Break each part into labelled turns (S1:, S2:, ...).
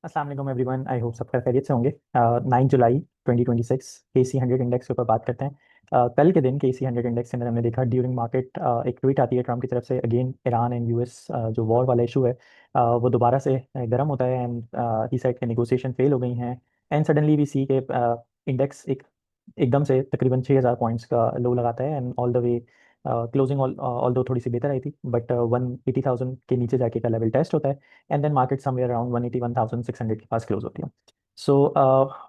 S1: अस्सलाम वालेकुम everyone. I hope सब खैरियत से होंगे। 9 जुलाई 2026 KC 100 इंडेक्स के ऊपर बात करते हैं। कल के दिन KC 100 इंडेक्स के अंदर हमने देखा ड्यूरिंग मार्केट एक ट्वीट आती है ट्रम्प की तरफ से अगेन ईरान एंड यूएस जो वॉर वाला इशू है वो दोबारा से गर्म होता है एंड ही साइड के नेगोशिएशन फेल हो गई हैं एंड सडनली वी सी के इंडेक्स एक एकदम से तकरीबन 6,000 पॉइंट्स का लो लगाता है and all the way closing all दो थोड़ी सी बेहतर आई थी बट 180,000 के नीचे जाके का लेवल टेस्ट होता है and then market somewhere around 181,600 के पास क्लोज होती है। सो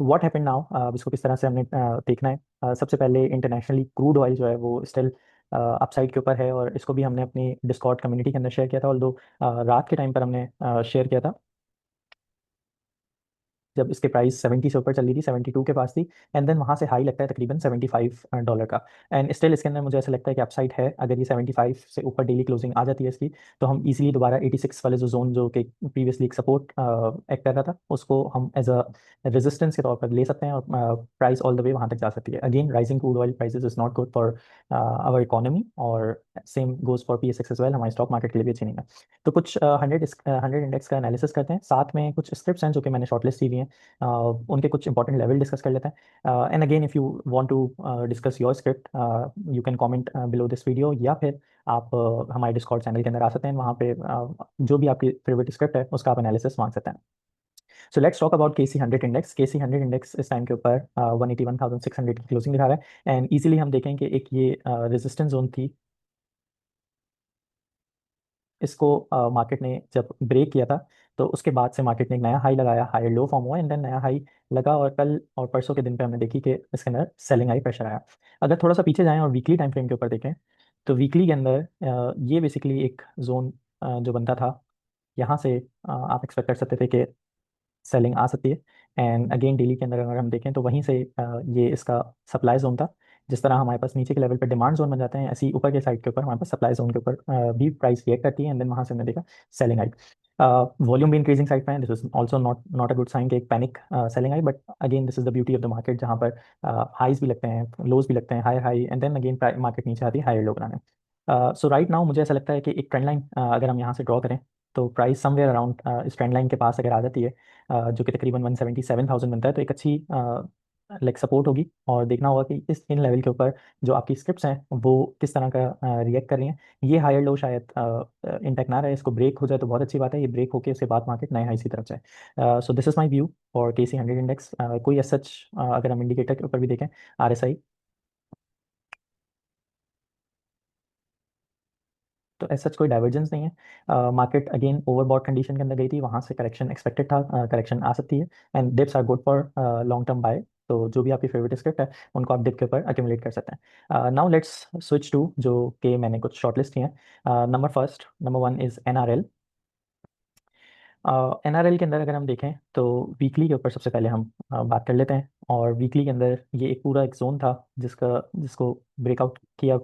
S1: व्हाट हैपन नाउ, इसको किस तरह से हमने देखना है। सबसे पहले इंटरनेशनली क्रूड ऑयल जो है वो स्टिल अपसाइड के ऊपर है और इसको भी हमने अपनी डिस्कॉर्ड कम्युनिटी के अंदर शेयर किया था ऑल्दो रात के टाइम पर हमने शेयर किया था जब इसके प्राइस 70 से ऊपर चल रही थी, 72 के पास थी एंड देन वहाँ से हाई लगता है तकरीबन $75 का। एंड स्टिल इसके अंदर मुझे ऐसा लगता है कि अपसाइड है। अगर ये 75 से ऊपर डेली क्लोजिंग आ जाती है इसकी तो हम इजीली दोबारा 86 वाले जो जोन जो कि प्रीवियसली एक सपोर्ट एक्ट कर रहा था उसको हम एज अ रेजिस्टेंस के तौर पर ले सकते हैं और प्राइस ऑल द वे वहाँ तक जा सकती है। Again rising crude oil prices is not good for our economy और same goes for PSX as well, हमारे स्टॉक मार्केट के लिए भी अच्छी नहीं है। तो कुछ 100 इंडेक्स का एनालिसिस करते हैं, साथ में कुछ स्क्रिप्ट्स हैं जो कि मैंने शॉर्टलिस्ट की हुई हैं, उनके कुछ इंपॉर्टेंट लेवल डिस्कस कर लेते हैं। And again if you want to discuss your script you can comment below this video या फिर आप हमारे डिस्कॉर्ड चैनल के अंदर आ सकते हैं, वहाँ पे जो भी आपकी फेवरेट स्क्रिप्ट है उसका आप एनालिसिस मांग सकते हैं। So let's talk about KC 100 index. KC 100 index इस टाइम के ऊपर 181,600 की क्लोजिंग दिखा रहा है एंड इजीली हम देखें कि एक ये रेजिस्टेंस जोन थी, इसको मार्केट ने जब ब्रेक किया था तो उसके बाद से मार्केट ने एक नया हाई लगाया, हायर लो फॉर्म हुआ एंड देन नया हाई लगा और कल और परसों के दिन पे हमने देखी कि इसके अंदर सेलिंग आई, प्रेशर आया। अगर थोड़ा सा पीछे जाएं और वीकली टाइम फ्रेम के ऊपर देखें तो वीकली के अंदर ये बेसिकली एक जोन जो बनता था, यहाँ से आप एक्सपेक्ट कर सकते थे कि सेलिंग आ सकती है। एंड अगेन डेली के अंदर अगर हम देखें तो वहीं से ये इसका सप्लाई जोन था। जिस तरह हमारे पास नीचे के लेवल पर डिमांड जोन बन जाते हैं ऐसी ऊपर के साइड के ऊपर हमारे पास सप्लाई जोन के ऊपर भी प्राइस रिएक्ट करती है एंड देन वहाँ से हमने देखा सेलिंग आई। वॉल्यूम भी इंक्रीजिंग साइड पे है, this is also not not a good sign कि एक पैनिक सेलिंग आई, but again this is the beauty of the market जहाँ पर हाईज भी लगते हैं, लोज भी लगते हैं, high high and then again market नीचे आती है हायर लो बनाने। सो राइट नाउ मुझे ऐसा लगता है कि एक ट्रेंड लाइन अगर हम यहाँ से ड्रॉ करें तो प्राइस समवेयर अराउंड इस ट्रेंड लाइन के पास अगर आ जाती है जो कि तकरीबन 177,000 बनता है तो एक अच्छी लाइक सपोर्ट होगी और देखना होगा कि इस इन लेवल के ऊपर जो आपकी स्क्रिप्ट्स हैं वो किस तरह का रिएक्ट कर रही हैं। ये हायर लो शायद इंटैक्ट ना रहे, इसको ब्रेक हो जाए तो बहुत अच्छी बात है, ये ब्रेक होकर उसके बाद मार्केट नए हाई की तरफ जाए। So this is my view for KC 100 index. कोई एज सच अगर हम इंडिकेटर के ऊपर भी देखें, RSI, तो ऐसा कोई डाइवर्जेंस नहीं है। मार्केट अगेन ओवरबॉट कंडीशन के अंदर गई थी, वहां से करेक्शन एक्सपेक्टेड था, करेक्शन आ सकती है and dips are good for long term buy. तो जो भी आपकी फेवरेट स्क्रिप्ट है उनको आप डिप के ऊपर अक्यूमुलेट कर सकते हैं। नाउ लेट्स स्विच टू जो कि मैंने कुछ शॉर्टलिस्ट किए हैं। Number one is NRL। NRL के अंदर अगर हम देखें तो वीकली के ऊपर सबसे पहले हम बात कर लेते हैं और वीकली के अंदर ये एक पूरा एक जोन था जिसको ब्रेकआउट किया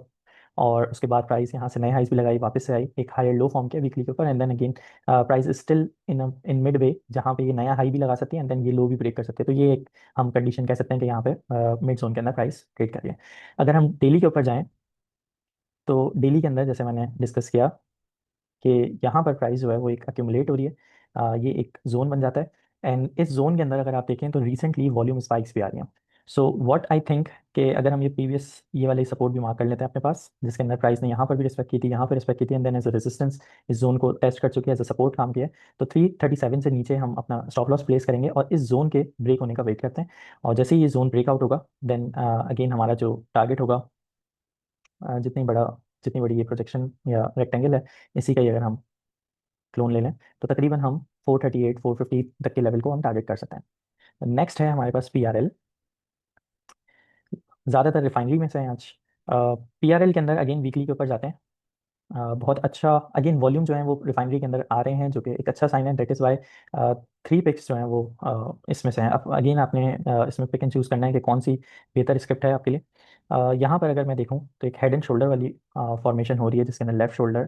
S1: और उसके बाद प्राइस यहाँ से नए हाइस भी लगाई, वापस से आई, एक हायर लो फॉर्म किया वीकली के ऊपर and then again price is still in midway जहाँ पे ये नया हाई भी लगा सकती है एंड देन ये लो भी ब्रेक कर सकते हैं। तो ये एक हम कंडीशन कह सकते हैं कि यहाँ पे मिड जोन के अंदर प्राइस ट्रेड कर रही है। अगर हम डेली के ऊपर जाएं तो डेली के अंदर जैसे मैंने डिस्कस किया कि यहाँ पर प्राइस जो है वो एक अक्यूमुलेट हो रही है, ये एक जोन बन जाता है एंड इस जोन के अंदर अगर आप देखें तो रिसेंटली वॉल्यूम स्पाइक्स भी आ रही हैं। सो व्हाट आई थिंक कि अगर हम ये प्रीवियस ये वाले सपोर्ट भी मार्क कर लेते हैं अपने पास, जिसके अंदर प्राइस ने यहाँ पर भी रिस्पेक्ट की थी, यहाँ पर रिस्पेक्ट की थी and then as a resistance इस जोन को टेस्ट कर चुके हैं, एज अ सपोर्ट काम किया है, तो 337 से नीचे हम अपना स्टॉप लॉस प्लेस करेंगे और इस जोन के ब्रेक होने का वेट करते हैं। और जैसे ही ये जोन ब्रेकआउट होगा देन अगेन हमारा जो टारगेट होगा, जितनी बड़ा जितनी बड़ी ये प्रोजेक्शन या रेक्टेंगल है इसी का ही अगर हम क्लोन ले लें तो तकरीबन हम 438 450 तक के लेवल को हम टारगेट कर सकते हैं। नेक्स्ट है हमारे पास PRL। ज़्यादातर रिफाइनरी में से हैं आज। PRL के अंदर अगेन वीकली के ऊपर जाते हैं, बहुत अच्छा अगेन वॉल्यूम जो है वो रिफाइनरी के अंदर आ रहे हैं जो कि एक अच्छा साइन है, दैट इज़ वाई 3 पिक्स जो हैं वो इसमें से हैं। अब अगेन आपने इसमें पिक एंड चूज़ करना है कि कौन सी बेहतर स्क्रिप्ट है आपके लिए। यहाँ पर अगर मैं देखूँ तो एक हेड एंड शोल्डर वाली फॉर्मेशन हो रही है जिसके अंदर लेफ्ट शोल्डर,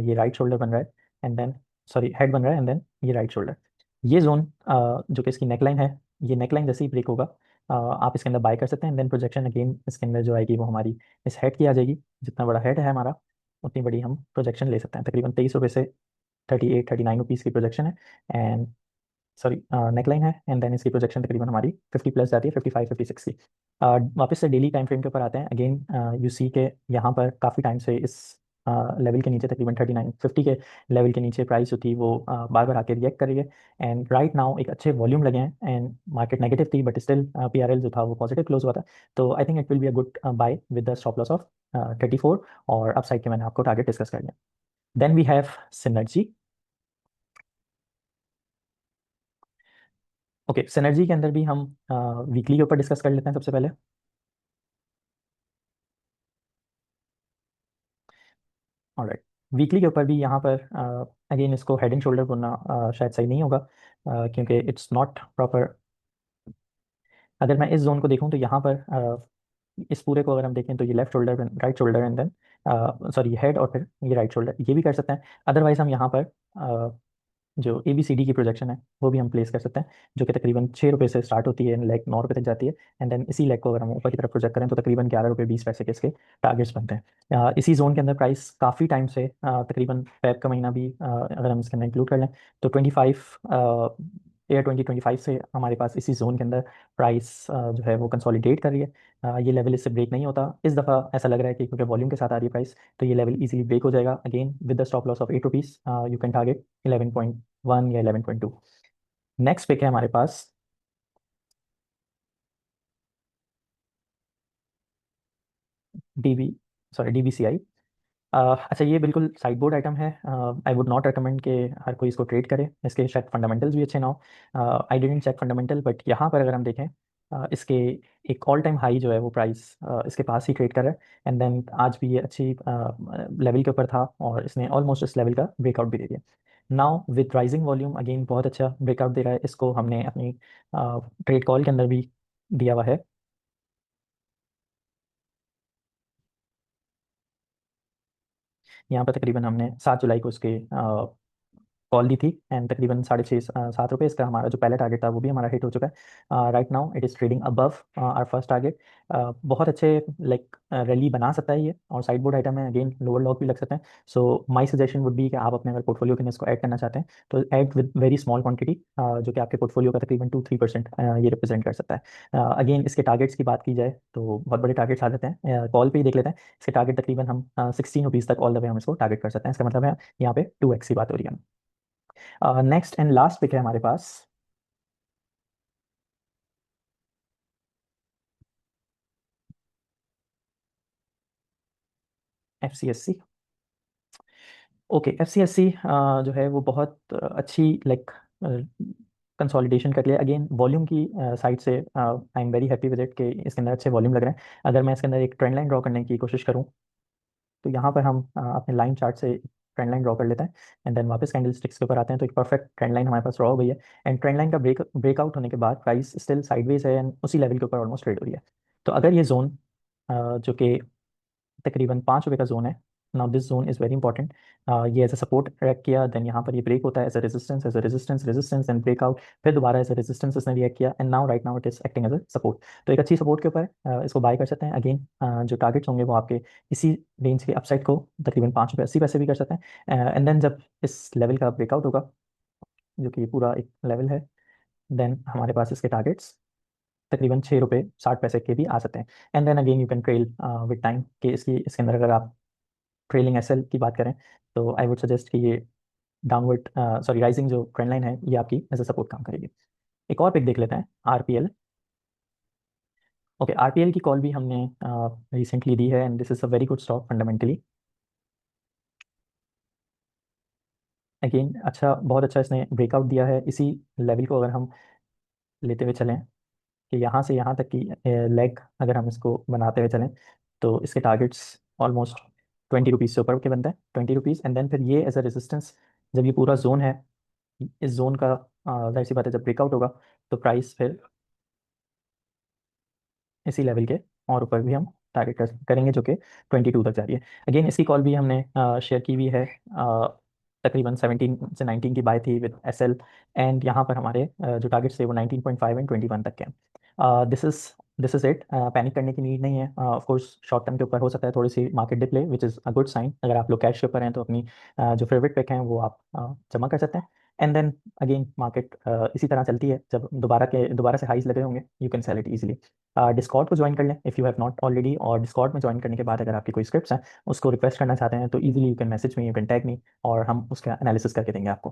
S1: ये राइट शोल्डर बन रहा है एंड देन सॉरी हेड बन रहा है एंड देन ये राइट शोल्डर। ये जोन जो कि इसकी नेकलाइन है, ये नेकलाइन जैसे ही ब्रेक होगा आप इसके अंदर बाय कर सकते हैं एंड देन प्रोजेक्शन अगेन इसके अंदर जो आएगी वो हमारी इस हेड की आ जाएगी। जितना बड़ा हेड है हमारा उतनी बड़ी हम प्रोजेक्शन ले सकते हैं, तकरीबन 23 रुपये से 38 39 रुपीज़ की प्रोजेक्शन है एंड सॉरी नेकलाइन है, एंड देन इसकी प्रोजेक्शन तकरीबन हमारी 50 प्लस जाती है, 55 56 की। वापस से डेली टाइम फ्रेम के ऊपर आते हैं। अगेन यू सी के यहाँ पर काफ़ी टाइम से इस लेवल के नीचे तकरीबन 39 50 के लेवल के नीचे प्राइस जो थी वो बार बार आके रिएक्ट कर रही है। एंड राइट नाउ एक अच्छे वॉल्यूम लगे हैं, एंड मार्केट नेगेटिव थी बट स्टिल पीआरएल जो था वो पॉजिटिव क्लोज हुआ था। तो I think it will be a good buy with the stop loss of 34, और अपसाइड के मैंने आपको टारगेट डिस्कस कर लिया। Then we have synergy. Okay, synergy के अंदर भी हम वीकली के ऊपर डिस्कस कर लेते हैं सबसे पहले। ऑलराइट, वीकली के ऊपर भी यहाँ पर अगेन इसको हेड एंड शोल्डर बोलना शायद सही नहीं होगा, क्योंकि इट्स नॉट प्रॉपर। अगर मैं इस जोन को देखूँ तो यहाँ पर इस पूरे को अगर हम देखें तो ये left shoulder, right shoulder, and then sorry head, और फिर ये राइट शोल्डर, ये भी कर सकते हैं। अदरवाइज हम यहाँ पर जो ए बी सी डी की प्रोजेक्शन है वो भी हम प्लेस कर सकते हैं, जो कि तकरीबन 6 रुपये से स्टार्ट होती है, लेग 9 रुपये तक जाती है। एंड देन इसी लेग को अगर हम ऊपर की तरफ प्रोजेक्ट करें तो तकरीबन 11 रुपये 20 पैसे के इसके टारगेट्स बनते हैं। इसी जोन के अंदर प्राइस काफ़ी टाइम से तकरीबन फेब का महीना भी अगर हम इसके अंदर इंक्लूड कर लें तो 2025 से हमारे पास इसी जोन के अंदर प्राइस जो है वो कंसोलिडेट कर रही है। ये लेवल इससे ब्रेक नहीं होता इस दफ़ा। ऐसा लग रहा है कि क्योंकि वॉल्यूम के साथ आ रही है प्राइस, तो ये लेवल इजीली ब्रेक हो जाएगा। Again with the stop loss of 8 rupees you can target 11.1 या 11.2। नेक्स्ट पिक है हमारे पास डीबी, सॉरी डीबीसीआई। अच्छा, ये बिल्कुल साइड बोर्ड आइटम है। आई वुड नॉट रिकमेंड कि हर कोई इसको ट्रेड करे, इसके शायद फंडामेंटल्स भी अच्छे ना हो। I didn't check fundamental, but यहाँ पर अगर हम देखें इसके एक ऑल टाइम हाई जो है वो प्राइस इसके पास ही ट्रेड कर रहा है। एंड देन आज भी ये अच्छी लेवल के ऊपर था और इसने ऑलमोस्ट इस लेवल का ब्रेकआउट भी दे दिया। Now with rising volume again बहुत अच्छा ब्रेकआउट दे रहा है। इसको हमने अपनी ट्रेड कॉल के अंदर भी दिया हुआ है। यहाँ पर तकरीबन हमने 7 जुलाई को इसके कॉल दी थी, एंड तकरीबन 6.5 7 रुपये इसका हमारा जो पहला टारगेट था वो भी हमारा हिट हो चुका है। Right now it is trading above our first target. बहुत अच्छे लाइक रैली बना सकता है ये, और साइड बोर्ड आइटम है, अगेन लोअर लॉक भी लग सकते हैं। So my suggestion would be कि आप अपने अगर पोर्टफोलियो के अंदर इसको ऐड करना चाहते हैं तो add with very small quantity, जो कि आपके पोर्टफोलियो का तकरीबन 2-3% ये रिप्रेजेंट कर सकता है। अगेन इसके टारगेट्स की बात की जाए तो बहुत बड़े टारगेट्स आ जाते हैं। कॉल पे ही देख लेते हैं, इसके टारगेट तकरीबन हम 16 रुपीज़ तक ऑल द वे हम इसको टारगेट कर सकते हैं। इसका मतलब है यहाँ पे 2x की बात हो रही है। नेक्स्ट एंड लास्ट पिक है हमारे पास F C S C. Okay, F C S C जो है वो बहुत अच्छी लाइक कंसोलिडेशन कर लिया। अगेन वॉल्यूम की साइड से I am very happy with it कि इसके अंदर अच्छे वॉल्यूम लग रहे हैं। अगर मैं इसके अंदर एक ट्रेंड लाइन ड्रॉ करने की कोशिश करूँ तो यहाँ पर हम अपने लाइन चार्ट से ट्रेंड लाइन ड्रॉ कर लेते हैं, एंड देन वापस कैंडल स्टिक्स के ऊपर आते हैं तो एक परफेक्ट ट्रेंड लाइन हमारे पास ड्रॉ हो गई है। एंड ट्रेंड लाइन का ब्रेकआउट होने के बाद प्राइस स्टिल साइडवेज है एंड उसी लेवल के ऊपर ऑलमोस्ट ट्रेड हो रही है। तो अगर ये जोन जो कि तकरीबन 5 रुपये का जोन है, now this zone is very important. ये एज अ सपोर्ट रिएक्ट किया, देन यहाँ पर ये ब्रेक होता है as a resistance, as a resistance, resistance and breakout, फिर दोबारा एज अ रेजिस्टेंस इसने रिएक्ट किया, and now right now it is acting as a support. तो एक अच्छी सपोर्ट के ऊपर इसको बाय कर सकते हैं। अगेन जो टारगेट्स होंगे वो आपके इसी रेंज के अपसाइड को तकरीबन 5 रुपये 80 पैसे भी कर सकते हैं। एंड देन जब इस लेवल का ब्रेकआउट होगा, जो कि पूरा एक लेवल है, देन हमारे पास इसके टारगेट्स तकरीबन 6 रुपये 60 पैसे के भी आ सकते हैं। And then again you can trail with time कि इसके अंदर अगर आप ट्रेलिंग एसएल की बात करें तो आई वुड सजेस्ट कि ये डाउनवर्ड सॉरी राइजिंग जो ट्रेंड लाइन है ये आपकी एज अ सपोर्ट काम करेगी। एक और पिक देख लेते हैं, आरपीएल। ओके, आरपीएल की कॉल भी हमने रिसेंटली दी है, and this is a very good stock fundamentally. Again अच्छा, बहुत अच्छा इसने ब्रेकआउट दिया है। इसी लेवल को अगर हम लेते हुए चलें कि यहाँ से यहाँ तक की लेग अगर हम इसको बनाते हुए चलें तो इसके टारगेट्स ऑलमोस्ट 20 रुपीज़ से ऊपर के बनते हैं, 20 रुपीज़। एंड देन फिर ये एज अ रेजिस्टेंस, जब ये पूरा जोन है, इस जोन का जाहिर सी बात है जब ब्रेकआउट होगा तो प्राइस फिर इसी लेवल के और ऊपर भी हम टारगेट करेंगे, जो कि 22 तक जा रही है। अगेन इसकी कॉल भी हमने शेयर की हुई है। तकरीबन 17 से 19 की बाय थी विद एसएल, एंड यहाँ पर हमारे जो टारगेट्स थे वो 19.5 एंड 21 तक के हैं। This is it. पैनिक करने की नीड नहीं है। ऑफ कोर्स शॉर्ट टर्म के ऊपर हो सकता है थोड़ी सी मार्केट डिप्ले, which is a good sign. अगर आप लोग कैश के ऊपर हैं तो अपनी जो फेवरेट पिक हैं वो आप जमा कर सकते हैं। एंड देन अगेन मार्केट इसी तरह चलती है, जब दोबारा से हाइज लगे होंगे you can sell it easily. Discord को ज्वाइन कर लें if you have not already, और डिस्कॉर्ड में ज्वाइन करने के बाद अगर आपकी कोई स्क्रिप्ट्स हैं उसको रिक्वेस्ट करना चाहते हैं तो easily you can message me, you can tag me, और हम उसका एनालिसिस करके देंगे आपको।